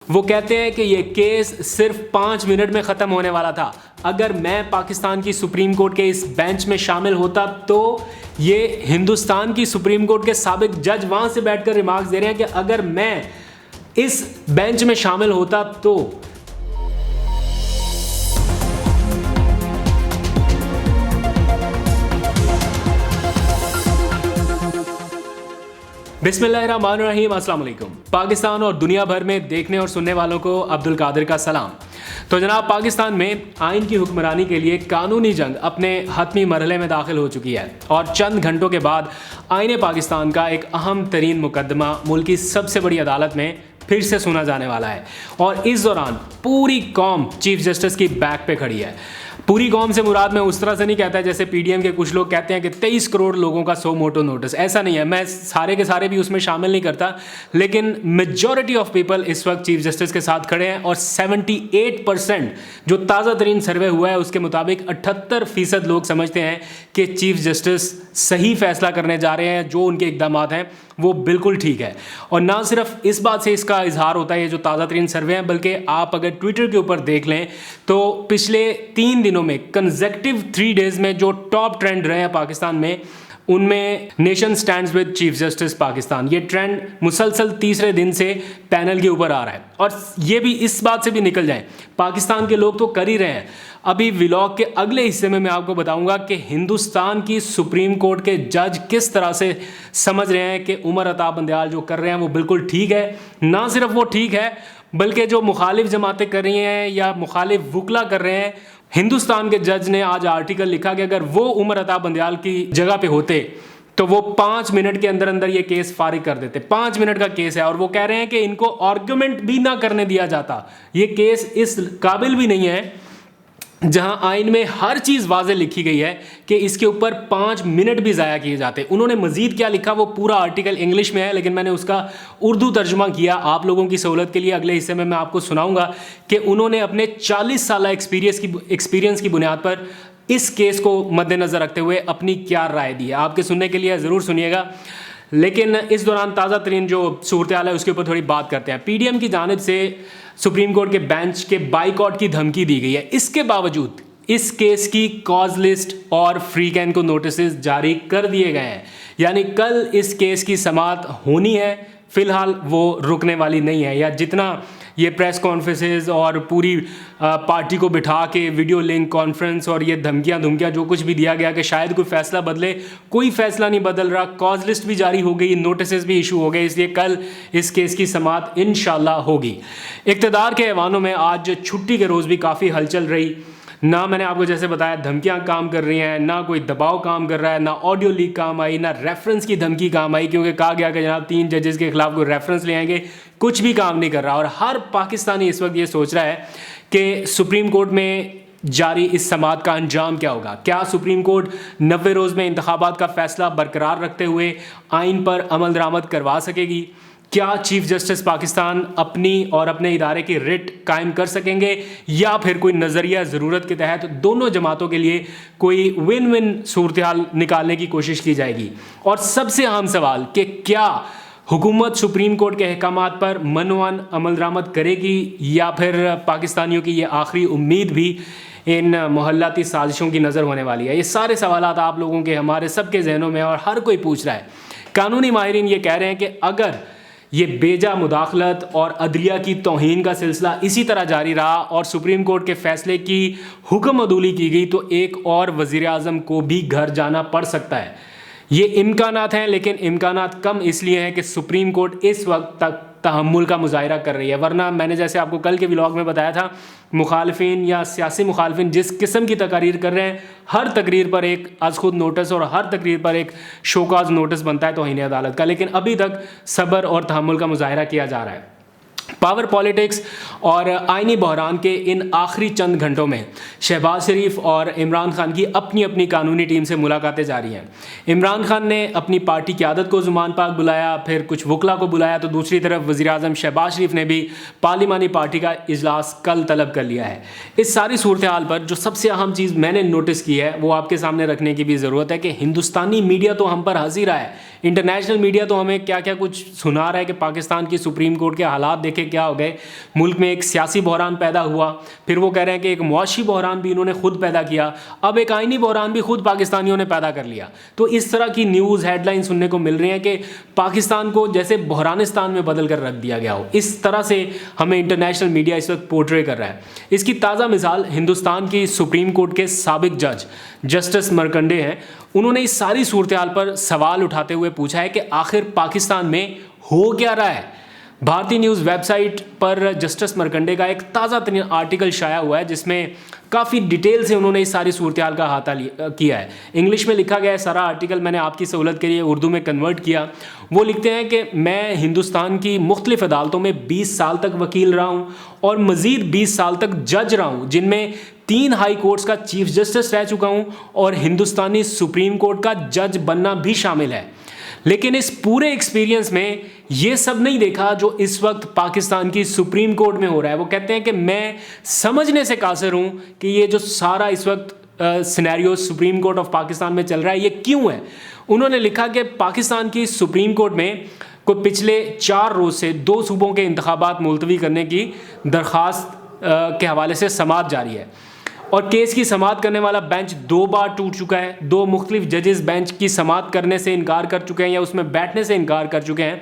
وہ کہتے ہیں کہ یہ کیس صرف 5 منٹ میں ختم ہونے والا تھا. اگر میں پاکستان کی سپریم کورٹ کے اس بینچ میں شامل ہوتا تو یہ ہندوستان کی سپریم کورٹ کے سابق جج وہاں سے بیٹھ کر ریمارکس دے رہے ہیں کہ اگر میں اس بینچ میں شامل ہوتا تو. بسم اللہ الرحمن الرحیم. السلام علیکم. پاکستان اور دنیا بھر میں دیکھنے اور سننے والوں کو عبد القادر کا سلام. تو جناب، پاکستان میں آئین کی حکمرانی کے لیے قانونی جنگ اپنے حتمی مرحلے میں داخل ہو چکی ہے اور چند گھنٹوں کے بعد آئین پاکستان کا ایک اہم ترین مقدمہ ملک کی سب سے بڑی عدالت میں پھر سے سنا جانے والا ہے. اور اس دوران پوری قوم چیف جسٹس کی بیک پہ کھڑی ہے. پوری قوم سے مراد میں اس طرح سے نہیں کہتا جیسے پی ڈی ایم کے کچھ لوگ کہتے ہیں کہ 23 کروڑ لوگوں کا سو موٹو نوٹس. ایسا نہیں ہے. میں سارے کے سارے بھی اس میں شامل نہیں کرتا، لیکن میجورٹی آف پیپل اس وقت چیف جسٹس کے ساتھ کھڑے ہیں. اور 78% جو تازہ ترین سروے ہوا ہے اس کے مطابق 78% لوگ سمجھتے ہیں کہ چیف جسٹس صحیح فیصلہ کرنے جا رہے ہیں. جو ان کے اقدامات ہیں وہ بالکل ٹھیک ہے. اور نہ صرف اس بات سے اس کا اظہار ہوتا ہے یہ جو تازہ ترین سروے ہیں، بلکہ آپ اگر ٹویٹر کے اوپر دیکھ لیں تو پچھلے 3 دنوں میں کنزیکٹیو 3 ڈیز میں جو ٹاپ ٹرینڈ رہے ہیں پاکستان میں، ان میں nation stands with chief justice Pakistan, یہ ٹرینڈ مسلسل تیسرے دن سے پینل کے اوپر آ رہا ہے. اور یہ بھی اس بات سے بھی نکل جائیں، پاکستان کے لوگ تو کر ہی رہے ہیں. ابھی ولاگ کے اگلے حصے میں آپ کو بتاؤں گا کہ ہندوستان کی سپریم کورٹ کے جج کس طرح سے سمجھ رہے ہیں کہ عمر عطا بندیال جو کر رہے ہیں وہ بالکل ٹھیک ہے. نہ صرف وہ ٹھیک ہے بلکہ جو مخالف جماعتیں کر رہی ہیں یا مخالف وکلا کر رہے ہیں، ہندوستان کے جج نے آج آرٹیکل لکھا کہ اگر وہ عمر عطا بندیال کی جگہ پہ ہوتے تو وہ 5 منٹ کے اندر اندر یہ کیس فارغ کر دیتے. 5 منٹ کا کیس ہے اور وہ کہہ رہے ہیں کہ ان کو آرگومنٹ بھی نہ کرنے دیا جاتا. یہ کیس اس قابل بھی نہیں ہے جہاں آئین میں ہر چیز واضح لکھی گئی ہے کہ اس کے اوپر 5 منٹ بھی ضائع کیے جاتے. انہوں نے مزید کیا لکھا وہ پورا آرٹیکل انگلش میں ہے، لیکن میں نے اس کا اردو ترجمہ کیا آپ لوگوں کی سہولت کے لیے. اگلے حصے میں آپ کو سناؤں گا کہ انہوں نے اپنے 40 سالہ ایکسپیرینس کی بنیاد پر اس کیس کو مد نظر رکھتے ہوئے اپنی کیا رائے دی ہے. آپ کے سننے کے لیے ضرور سنیے گا. لیکن اس دوران تازہ ترین جو صورتحال ہے اس کے اوپر تھوڑی بات کرتے ہیں. پی ڈی ایم کی جانب سے سپریم کورٹ کے بینچ کے بائیکاٹ کی دھمکی دی گئی ہے. اس کے باوجود اس کیس کی کاز لسٹ اور فری کین کو نوٹسز جاری کر دیے گئے ہیں. یعنی کل اس کیس کی سماعت ہونی ہے، فی الحال وہ رکنے والی نہیں ہے. یا جتنا یہ پریس کانفرنسز اور پوری پارٹی کو بٹھا کے ویڈیو لنک کانفرنس اور یہ دھمکیاں جو کچھ بھی دیا گیا کہ شاید کوئی فیصلہ بدلے، کوئی فیصلہ نہیں بدل رہا. کاز لسٹ بھی جاری ہو گئی، نوٹسز بھی ایشو ہو گئے، اس لیے کل اس کیس کی سماعت انشاءاللہ ہوگی. اقتدار کے ایوانوں میں آج چھٹی کے روز بھی کافی ہلچل رہی. نہ میں نے آپ کو جیسے بتایا دھمکیاں کام کر رہی ہیں، نہ کوئی دباؤ کام کر رہا ہے، نہ آڈیو لیک کام آئی، نہ ریفرنس کی دھمکی کام آئی، کیونکہ کہا گیا کہ جناب 3 ججز کے خلاف کوئی ریفرنس لے آئیں گے. کچھ بھی کام نہیں کر رہا. اور ہر پاکستانی اس وقت یہ سوچ رہا ہے کہ سپریم کورٹ میں جاری اس سماعت کا انجام کیا ہوگا. کیا سپریم کورٹ 90 روز میں انتخابات کا فیصلہ برقرار رکھتے ہوئے آئین پر عمل درآمد کروا سکے گی؟ کیا چیف جسٹس پاکستان اپنی اور اپنے ادارے کی ریٹ قائم کر سکیں گے، یا پھر کوئی نظریہ ضرورت کے تحت دونوں جماعتوں کے لیے کوئی ون ون صورتحال نکالنے کی کوشش کی جائے گی؟ اور سب سے اہم سوال کہ کیا حکومت سپریم کورٹ کے احکامات پر منوان عمل درآمد کرے گی، یا پھر پاکستانیوں کی یہ آخری امید بھی ان محلاتی سازشوں کی نظر ہونے والی ہے؟ یہ سارے سوالات آپ لوگوں کے، ہمارے سب کے ذہنوں میں، اور ہر کوئی پوچھ رہا ہے. قانونی ماہرین یہ کہہ رہے ہیں کہ اگر یہ بیجا مداخلت اور عدلیہ کی توہین کا سلسلہ اسی طرح جاری رہا اور سپریم کورٹ کے فیصلے کی حکم عدولی کی گئی تو ایک اور وزیر اعظم کو بھی گھر جانا پڑ سکتا ہے. یہ امکانات ہیں، لیکن امکانات کم اس لیے ہیں کہ سپریم کورٹ اس وقت تک تحمل کا مظاہرہ کر رہی ہے. ورنہ میں نے جیسے آپ کو کل کے ولاگ میں بتایا تھا، مخالفین یا سیاسی مخالفین جس قسم کی تقاریر کر رہے ہیں، ہر تقریر پر ایک از خود نوٹس اور ہر تقریر پر ایک شوکاز نوٹس بنتا ہے توہین عدالت کا. لیکن ابھی تک صبر اور تحمل کا مظاہرہ کیا جا رہا ہے. پاور پالیٹکس اور آئینی بحران کے ان آخری چند گھنٹوں میں شہباز شریف اور عمران خان کی اپنی اپنی قانونی ٹیم سے ملاقاتیں جاری ہیں. عمران خان نے اپنی پارٹی قیادت کو زمان پاک بلایا، پھر کچھ وکلا کو بلایا، تو دوسری طرف وزیر اعظم شہباز شریف نے بھی پارلیمانی پارٹی کا اجلاس کل طلب کر لیا ہے. اس ساری صورتحال پر جو سب سے اہم چیز میں نے نوٹس کی ہے وہ آپ کے سامنے رکھنے کی بھی ضرورت ہے کہ ہندوستانی میڈیا تو ہم پر ہنس ہی رہا ہے، انٹرنیشنل میڈیا تو ہمیں کیا کیا کچھ سنا رہا ہے کہ پاکستان کی سپریم کورٹ کے حالات دیکھیں دیکھیں کیا ہو گئے, ملک میں ایک سیاسی بحران پیدا ہوا, پھر وہ کہہ رہے ہیں کہ ایک معاشی بحران بھی انہوں نے خود پیدا کیا, اب ایک آئینی بحران بھی خود پاکستانیوں نے پیدا کر لیا. تو اس طرح کی نیوز ہیڈ لائن سننے کو مل رہی ہیں کہ پاکستان کو جیسے بحرانستان میں بدل کر رکھ دیا گیا ہو. اس طرح سے ہمیں انٹرنیشنل میڈیا اس وقت پورٹرے کر رہا ہے. اس کی تازہ مثال ہندوستان کی سپریم کورٹ کے سابق جج جسٹس مرکنڈے ہیں. انہوں نے اس ساری صورتحال پر سوال اٹھاتے ہوئے پوچھا ہے کہ آخر پاکستان میں ہو کیا رہا ہے. بھارتی نیوز ویب سائٹ پر جسٹس مرکنڈے کا ایک تازہ ترین آرٹیکل شائع ہوا ہے جس میں کافی ڈیٹیل سے انہوں نے اس ساری صورتحال کا احاطہ کیا ہے. انگلش میں لکھا گیا ہے سارا آرٹیکل, میں نے آپ کی سہولت کے لیے اردو میں کنورٹ کیا. وہ لکھتے ہیں کہ میں ہندوستان کی مختلف عدالتوں میں 20 سال تک وکیل رہا ہوں اور مزید 20 سال تک جج رہا ہوں, جن میں 3 ہائی کورٹس کا چیف جسٹس رہ چکا ہوں اور ہندوستانی سپریم کورٹ کا جج بننا بھی شامل ہے. لیکن اس پورے ایکسپیرینس میں یہ سب نہیں دیکھا جو اس وقت پاکستان کی سپریم کورٹ میں ہو رہا ہے. وہ کہتے ہیں کہ میں سمجھنے سے قاصر ہوں کہ یہ جو سارا اس وقت scenario supreme court of Pakistan میں چل رہا ہے یہ کیوں ہے. انہوں نے لکھا کہ پاکستان کی سپریم کورٹ میں کوئی پچھلے 4 روز سے 2 صوبوں کے انتخابات ملتوی کرنے کی درخواست کے حوالے سے سماعت جاری ہے, اور کیس کی سماعت کرنے والا بینچ 2 بار ٹوٹ چکا ہے. 2 مختلف ججز بینچ کی سماعت کرنے سے انکار کر چکے ہیں یا اس میں بیٹھنے سے انکار کر چکے ہیں.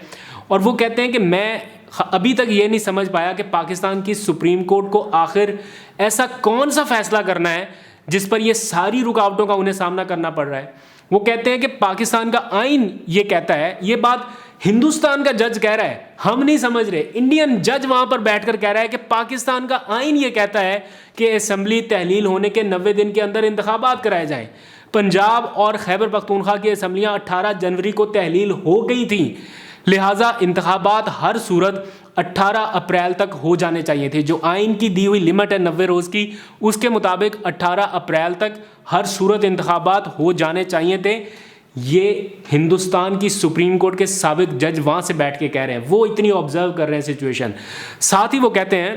اور وہ کہتے ہیں کہ میں ابھی تک یہ نہیں سمجھ پایا کہ پاکستان کی سپریم کورٹ کو آخر ایسا کون سا فیصلہ کرنا ہے جس پر یہ ساری رکاوٹوں کا انہیں سامنا کرنا پڑ رہا ہے. وہ کہتے ہیں کہ پاکستان کا آئین یہ کہتا ہے, یہ بات ہندوستان کا جج کہہ رہا ہے, ہم نہیں سمجھ رہے. انڈین جج وہاں پر بیٹھ کر کہہ رہا ہے کہ پاکستان کا آئین یہ کہتا ہے کہ اسمبلی تحلیل ہونے کے 90 دن کے اندر انتخابات کرائے جائیں. پنجاب اور خیبر پختونخوا کی اسمبلیاں 18 جنوری کو تحلیل ہو گئی تھیں, لہٰذا انتخابات ہر صورت 18 اپریل تک ہو جانے چاہیے تھے. جو آئین کی دی ہوئی لمٹ ہے 90 روز کی, اس کے مطابق 18 اپریل تک ہر صورت انتخابات ہو جانے چاہیے تھے. یہ ہندوستان کی سپریم کورٹ کے سابق جج وہاں سے بیٹھ کے کہہ رہے ہیں, وہ اتنی آبزرو کر رہے ہیں سچویشن. ساتھ ہی وہ کہتے ہیں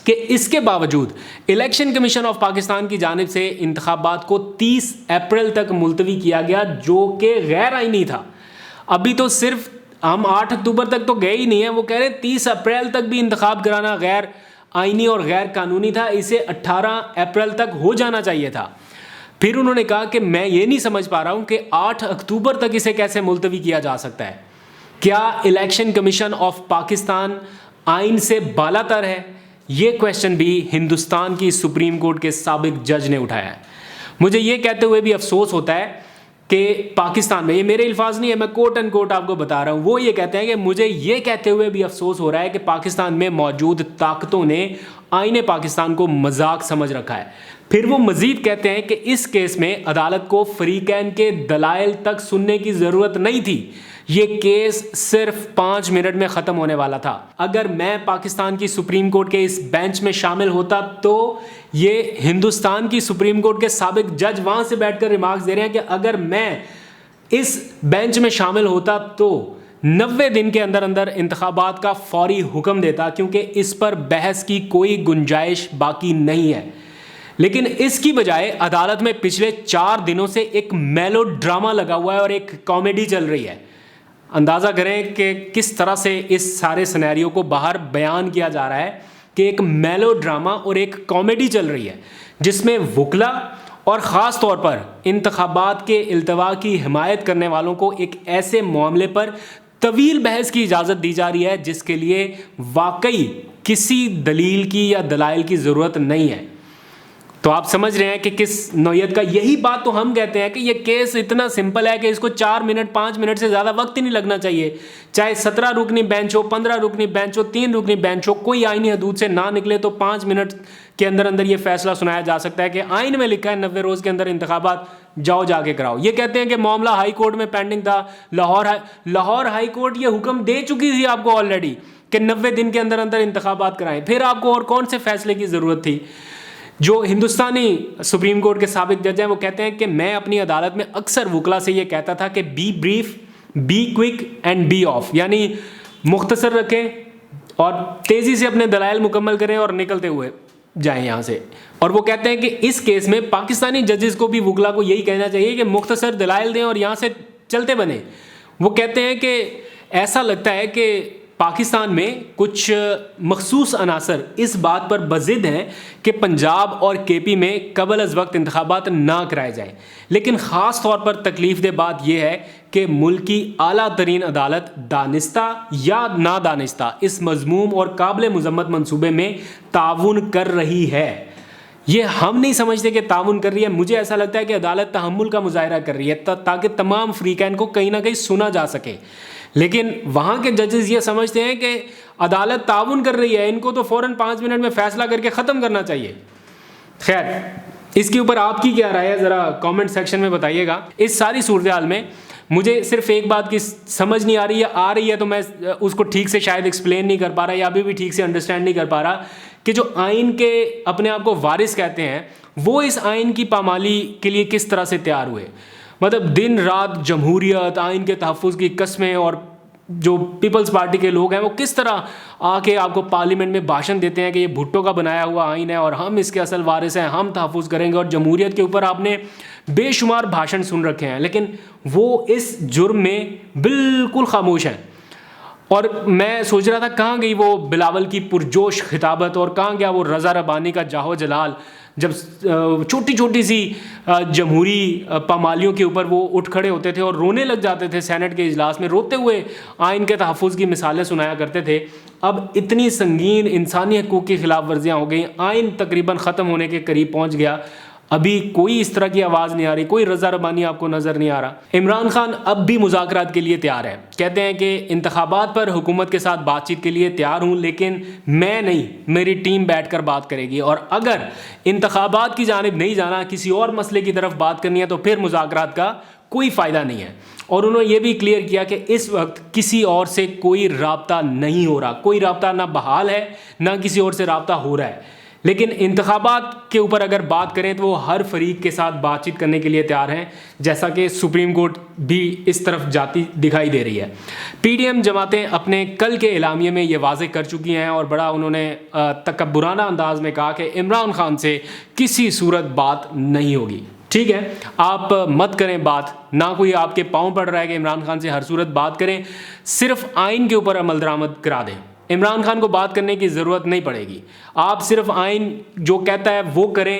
کہ اس کے باوجود الیکشن کمیشن آف پاکستان کی جانب سے انتخابات کو 30 اپریل تک ملتوی کیا گیا جو کہ غیر آئینی تھا. ابھی تو صرف ہم 8 اکتوبر تک تو گئے ہی نہیں ہیں, وہ کہہ رہے ہیں 30 اپریل تک بھی انتخاب کرانا غیر آئینی اور غیر قانونی تھا, اسے 18 اپریل تک ہو جانا چاہیے تھا. پھر انہوں نے کہا کہ میں یہ نہیں سمجھ پا رہا ہوں کہ 8 اکتوبر تک اسے کیسے ملتوی کیا جا سکتا ہے. کیا الیکشن کمیشن آف پاکستان آئین سے بالا تر ہے؟ یہ کویشچن بھی ہندوستان کی سپریم کورٹ کے سابق جج نے اٹھایا ہے. مجھے یہ کہتے ہوئے بھی افسوس ہوتا ہے کہ پاکستان میں, یہ میرے الفاظ نہیں ہے, میں کوٹ اینڈ کوٹ آپ کو بتا رہا ہوں, وہ یہ کہتے ہیں کہ مجھے یہ کہتے ہوئے بھی افسوس ہو رہا ہے کہ پاکستان میں موجود طاقتوں نے آئین پاکستان کو مذاق سمجھ رکھا ہے. پھر وہ مزید کہتے ہیں کہ اس کیس میں عدالت کو فریقین کے دلائل تک سننے کی ضرورت نہیں تھی, یہ کیس صرف 5 منٹ میں ختم ہونے والا تھا. اگر میں پاکستان کی سپریم کورٹ کے اس بینچ میں شامل ہوتا تو یہ ہندوستان کی سپریم کورٹ کے سابق جج وہاں سے بیٹھ کر ریمارکس دے رہے ہیں کہ اگر میں اس بینچ میں شامل ہوتا تو 90 دن کے اندر اندر انتخابات کا فوری حکم دیتا, کیونکہ اس پر بحث کی کوئی گنجائش باقی نہیں ہے. لیکن اس کی بجائے عدالت میں پچھلے 4 دنوں سے ایک میلو ڈرامہ لگا ہوا ہے اور ایک کامیڈی چل رہی ہے. اندازہ کریں کہ کس طرح سے اس سارے سینیریو کو باہر بیان کیا جا رہا ہے کہ ایک میلو ڈرامہ اور ایک کامیڈی چل رہی ہے جس میں وکلا اور خاص طور پر انتخابات کے التوا کی حمایت کرنے والوں کو ایک ایسے معاملے پر طویل بحث کی اجازت دی جا رہی ہے جس کے لیے واقعی کسی دلیل کی یا دلائل کی ضرورت نہیں ہے. تو آپ سمجھ رہے ہیں کہ کس نوعیت کا, یہی بات تو ہم کہتے ہیں کہ یہ کیس اتنا سمپل ہے کہ اس کو 4 منٹ 5 منٹ سے زیادہ وقت ہی نہیں لگنا چاہیے. چاہے 17 رکنی بینچ ہو, 15 رکنی بینچ ہو, 3 رکنی بینچ ہو, کوئی آئینی حدود سے نہ نکلے تو 5 منٹ کے اندر اندر یہ فیصلہ سنایا جا سکتا ہے کہ آئین میں لکھا ہے 90 روز کے اندر انتخابات جاؤ جا کے کراؤ. یہ کہتے ہیں کہ معاملہ ہائی کورٹ میں پینڈنگ تھا, لاہور ہائی کورٹ یہ حکم دے چکی تھی آپ کو آلریڈی کہ 90 دن کے اندر اندر انتخابات کرائیں, پھر آپ کو اور کون سے فیصلے کی ضرورت تھی. جو ہندوستانی سپریم کورٹ کے سابق جج ہیں وہ کہتے ہیں کہ میں اپنی عدالت میں اکثر وکلا سے یہ کہتا تھا کہ be brief, be quick and be off, یعنی مختصر رکھیں اور تیزی سے اپنے دلائل مکمل کریں اور نکلتے ہوئے جائیں یہاں سے. اور وہ کہتے ہیں کہ اس کیس میں پاکستانی ججز کو بھی وکلا کو یہی کہنا چاہیے کہ مختصر دلائل دیں اور یہاں سے چلتے بنیں. وہ کہتے ہیں کہ ایسا لگتا ہے کہ پاکستان میں کچھ مخصوص عناصر اس بات پر بضد ہیں کہ پنجاب اور کے پی میں قبل از وقت انتخابات نہ کرائے جائیں، لیکن خاص طور پر تکلیف دہ بات یہ ہے کہ ملک کی اعلیٰ ترین عدالت دانستہ یا نادانستہ اس مذموم اور قابل مذمت منصوبے میں تعاون کر رہی ہے۔ یہ ہم نہیں سمجھتے کہ تعاون کر رہی ہے، مجھے ایسا لگتا ہے کہ عدالت تحمل کا مظاہرہ کر رہی ہے تاکہ تمام فریقین کو کہیں نہ کہیں سنا جا سکے، لیکن وہاں کے ججز یہ سمجھتے ہیں کہ عدالت تعاون کر رہی ہے، ان کو تو فوراً 5 منٹ میں فیصلہ کر کے ختم کرنا چاہیے۔ خیر، اس کے اوپر آپ کی کیا رائے ہے ذرا کامنٹ سیکشن میں بتائیے گا۔ اس ساری صورتحال میں مجھے صرف ایک بات کی سمجھ نہیں آ رہی ہے تو میں اس کو ٹھیک سے شاید ایکسپلین نہیں کر پا رہا یا ابھی بھی ٹھیک سے انڈرسٹینڈ نہیں کر پا رہا کہ جو آئین کے اپنے آپ کو وارث کہتے ہیں وہ اس آئین کی پامالی کے لیے کس طرح سے تیار ہوئے، مطلب دن رات جمہوریت، آئین کے تحفظ کی قسمیں، اور جو پیپلز پارٹی کے لوگ ہیں وہ کس طرح آ کے آپ کو پارلیمنٹ میں بھاشن دیتے ہیں کہ یہ بھٹو کا بنایا ہوا آئین ہے اور ہم اس کے اصل وارث ہیں، ہم تحفظ کریں گے، اور جمہوریت کے اوپر آپ نے بے شمار بھاشن سن رکھے ہیں، لیکن وہ اس جرم میں بالکل خاموش ہیں۔ اور میں سوچ رہا تھا کہاں گئی وہ بلاول کی پرجوش خطابت، اور کہاں گیا وہ رضا ربانی کا جاہو جلال جب چھوٹی چھوٹی سی جمہوری پامالیوں کے اوپر وہ اٹھ کھڑے ہوتے تھے اور رونے لگ جاتے تھے، سینٹ کے اجلاس میں روتے ہوئے آئین کے تحفظ کی مثالیں سنایا کرتے تھے۔ اب اتنی سنگین انسانی حقوق کی خلاف ورزیاں ہو گئیں، آئین تقریباً ختم ہونے کے قریب پہنچ گیا، ابھی کوئی اس طرح کی آواز نہیں آ رہی، کوئی رضا ربانی آپ کو نظر نہیں آ رہا۔ عمران خان اب بھی مذاکرات کے لیے تیار ہے، کہتے ہیں کہ انتخابات پر حکومت کے ساتھ بات چیت کے لیے تیار ہوں، لیکن میں نہیں، میری ٹیم بیٹھ کر بات کرے گی، اور اگر انتخابات کی جانب نہیں جانا، کسی اور مسئلے کی طرف بات کرنی ہے تو پھر مذاکرات کا کوئی فائدہ نہیں ہے۔ اور انہوں نے یہ بھی کلیئر کیا کہ اس وقت کسی اور سے کوئی رابطہ نہیں ہو رہا، کوئی رابطہ نہ بحال ہے نہ کسی اور سے رابطہ ہو رہا ہے، لیکن انتخابات کے اوپر اگر بات کریں تو وہ ہر فریق کے ساتھ بات چیت کرنے کے لیے تیار ہیں، جیسا کہ سپریم کورٹ بھی اس طرف جاتی دکھائی دے رہی ہے۔ پی ڈی ایم جماعتیں اپنے کل کے اعلامیے میں یہ واضح کر چکی ہیں اور بڑا انہوں نے تکبرانہ انداز میں کہا کہ عمران خان سے کسی صورت بات نہیں ہوگی۔ ٹھیک ہے، آپ مت کریں بات، نہ کوئی آپ کے پاؤں پڑ رہا ہے کہ عمران خان سے ہر صورت بات کریں، صرف آئین کے اوپر عمل درآمد کرا دیں، عمران خان کو بات کرنے کی ضرورت نہیں پڑے گی، آپ صرف آئین جو کہتا ہے وہ کریں،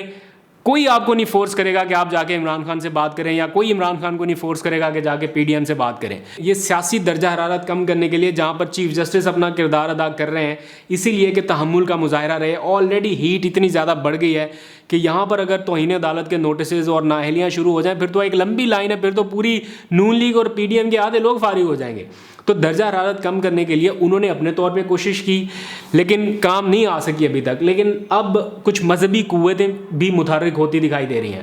کوئی آپ کو نہیں فورس کرے گا کہ آپ جا کے عمران خان سے بات کریں، یا کوئی عمران خان کو نہیں فورس کرے گا کہ جا کے پی ڈی ایم سے بات کریں۔ یہ سیاسی درجہ حرارت کم کرنے کے لیے جہاں پر چیف جسٹس اپنا کردار ادا کر رہے ہیں، اسی لیے کہ تحمل کا مظاہرہ رہے، آلریڈی ہیٹ اتنی زیادہ بڑھ گئی ہے کہ یہاں پر اگر توہین عدالت کے نوٹسز اور نااہلیاں شروع ہو جائیں پھر تو ایک لمبی لائن ہے، پھر تو پوری نون لیگ اور پی ڈی ایم کے آدھے لوگ فارغ ہو جائیں گے۔ تو درجہ حرارت کم کرنے کے لیے انہوں نے اپنے طور پہ کوشش کی لیکن کام نہیں آ سکی ابھی تک، لیکن اب کچھ مذہبی قوتیں بھی متحرک ہوتی دکھائی دے رہی ہیں۔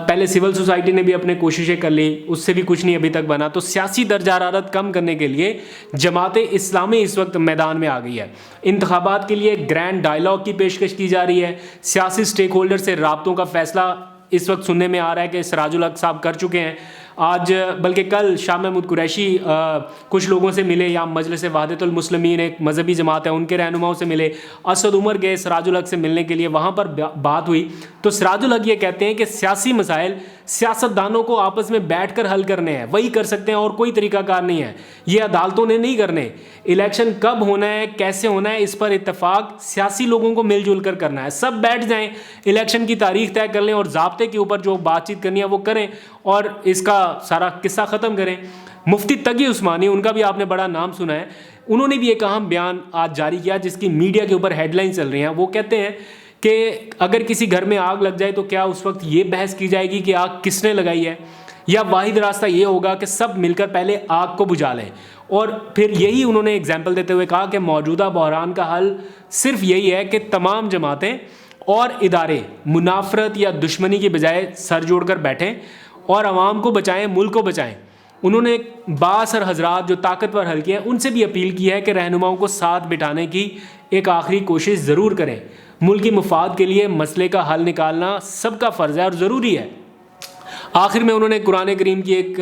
پہلے سول سوسائٹی نے بھی اپنے کوششیں کر لیں، اس سے بھی کچھ نہیں ابھی تک بنا، تو سیاسی درجہ حرارت کم کرنے کے لیے جماعت اسلامی اس وقت میدان میں آ گئی ہے۔ انتخابات کے لیے گرینڈ ڈائیلاگ کی پیشکش کی جا رہی ہے، سیاسی سٹیک ہولڈر سے رابطوں کا فیصلہ اس وقت سننے میں آ رہا ہے کہ سراج الحق صاحب کر چکے ہیں، آج بلکہ کل شاہ محمود قریشی کچھ لوگوں سے ملے، یا مجلس وحدت المسلمین ایک مذہبی جماعت ہے ان کے رہنماؤں سے ملے، اسد عمر گئے سراج الحق سے ملنے کے لیے، وہاں پر بات ہوئی تو سراج الحق یہ کہتے ہیں کہ سیاسی مسائل سیاستدانوں کو آپس میں بیٹھ کر حل کرنے ہیں، وہی کر سکتے ہیں اور کوئی طریقہ کار نہیں ہے، یہ عدالتوں نے نہیں کرنے، الیکشن کب ہونا ہے کیسے ہونا ہے اس پر اتفاق سیاسی لوگوں کو مل جل کر کرنا ہے، سب بیٹھ جائیں، الیکشن کی تاریخ طے کر لیں اور ضابطے کے اوپر جو بات چیت کرنی ہے وہ کریں اور اس کا سارا قصہ ختم کریں۔ مفتی تقی عثمانی، ان کا بھی آپ نے بڑا نام سنا ہے، انہوں نے بھی ایک اہم بیان آج جاری کیا جس کی میڈیا کے اوپر ہیڈ لائن چل رہی ہیں۔ وہ کہتے ہیں کہ اگر کسی گھر میں آگ لگ جائے تو کیا اس وقت یہ بحث کی جائے گی کہ آگ کس نے لگائی ہے، یا واحد راستہ یہ ہوگا کہ سب مل کر پہلے آگ کو بجھا لیں، اور پھر یہی انہوں نے اگزامپل دیتے ہوئے کہا کہ موجودہ بحران کا حل صرف یہی ہے کہ تمام جماعتیں اور ادارے منافرت یا دشمنی کی بجائے سر جوڑ کر بیٹھیں اور عوام کو بچائیں، ملک کو بچائیں۔ انہوں نے بااثر حضرات جو طاقتور حلقے ہیں ان سے بھی اپیل کی ہے کہ رہنماؤں کو ساتھ بٹھانے کی ایک آخری کوشش ضرور کریں، ملکی مفاد کے لیے مسئلے کا حل نکالنا سب کا فرض ہے اور ضروری ہے۔ آخر میں انہوں نے قرآن کریم کی ایک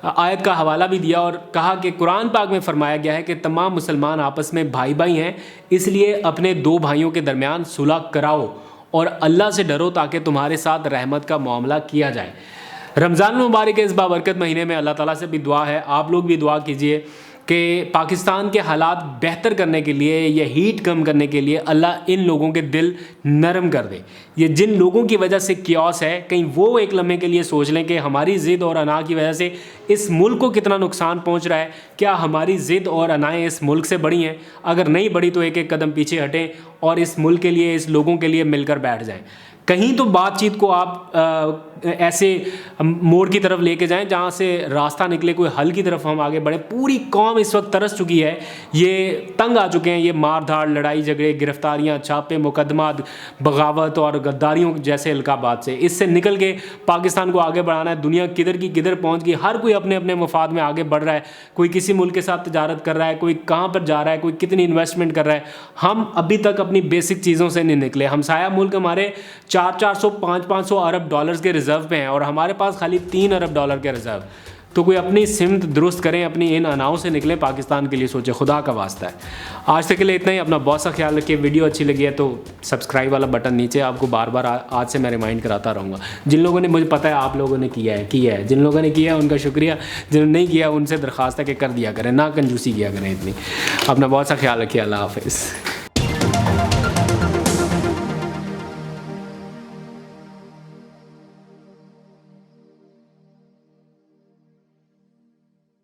آیت کا حوالہ بھی دیا اور کہا کہ قرآن پاک میں فرمایا گیا ہے کہ تمام مسلمان آپس میں بھائی بھائی ہیں، اس لیے اپنے دو بھائیوں کے درمیان صلح کراؤ اور اللہ سے ڈرو تاکہ تمہارے ساتھ رحمت کا معاملہ کیا جائے۔ رمضان المبارک کے اس بابرکت مہینے میں اللہ تعالیٰ سے بھی دعا ہے، آپ لوگ بھی دعا کیجئے کہ پاکستان کے حالات بہتر کرنے کے لیے یا ہیٹ کم کرنے کے لیے اللہ ان لوگوں کے دل نرم کر دے. یہ جن لوگوں کی وجہ سے کیوس ہے, کہیں وہ ایک لمحے کے لیے سوچ لیں کہ ہماری ضد اور انا کی وجہ سے اس ملک کو کتنا نقصان پہنچ رہا ہے. کیا ہماری ضد اور انائیں اس ملک سے بڑی ہیں؟ اگر نہیں بڑی تو ایک ایک قدم پیچھے ہٹیں اور اس ملک کے لیے, اس لوگوں کے لیے مل کر بیٹھ جائیں. کہیں تو بات چیت کو آپ ایسے موڑ کی طرف لے کے جائیں جہاں سے راستہ نکلے, کوئی حل کی طرف ہم آگے بڑھیں. پوری قوم اس وقت ترس چکی ہے, یہ تنگ آ چکے ہیں, یہ مار دھاڑ, لڑائی جھگڑے, گرفتاریاں, چھاپے, مقدمات, بغاوت اور غداریوں جیسے القابات سے. اس سے نکل کے پاکستان کو آگے بڑھانا ہے. دنیا کدھر کی کدھر پہنچ گئی, ہر کوئی اپنے اپنے مفاد میں آگے بڑھ رہا ہے. کوئی کسی ملک کے ساتھ تجارت کر رہا ہے, کوئی کہاں پر جا رہا ہے, کوئی کتنی انویسٹمنٹ کر رہا ہے. ہم ابھی تک اپنی بیسک چیزوں سے نہیں نکلے. ہمسایہ ملک ہمارے 400 500 ارب ڈالرز کے ریزرو پہ ہیں اور ہمارے پاس خالی 3 ارب ڈالر کے ریزرو. تو کوئی اپنی سمت درست کریں, اپنی ان اناؤں سے نکلیں, پاکستان کے لیے سوچیں, خدا کا واسطہ ہے. آج تک کے لیے اتنا ہی. اپنا بہت سا خیال رکھیے. ویڈیو اچھی لگی ہے تو سبسکرائب والا بٹن نیچے, آپ کو بار بار آج سے میں ریمائنڈ کراتا رہوں گا. جن لوگوں نے, مجھے پتہ ہے آپ لوگوں نے کیا ہے, جن لوگوں نے کیا ہے ان کا شکریہ, جنہوں نے نہیں کیا ان سے درخواست ہے کہ کر دیا کریں, نہ کنجوسی کیا کریں اتنی. اپنا بہت سا خیال رکھیے. اللہ حافظ.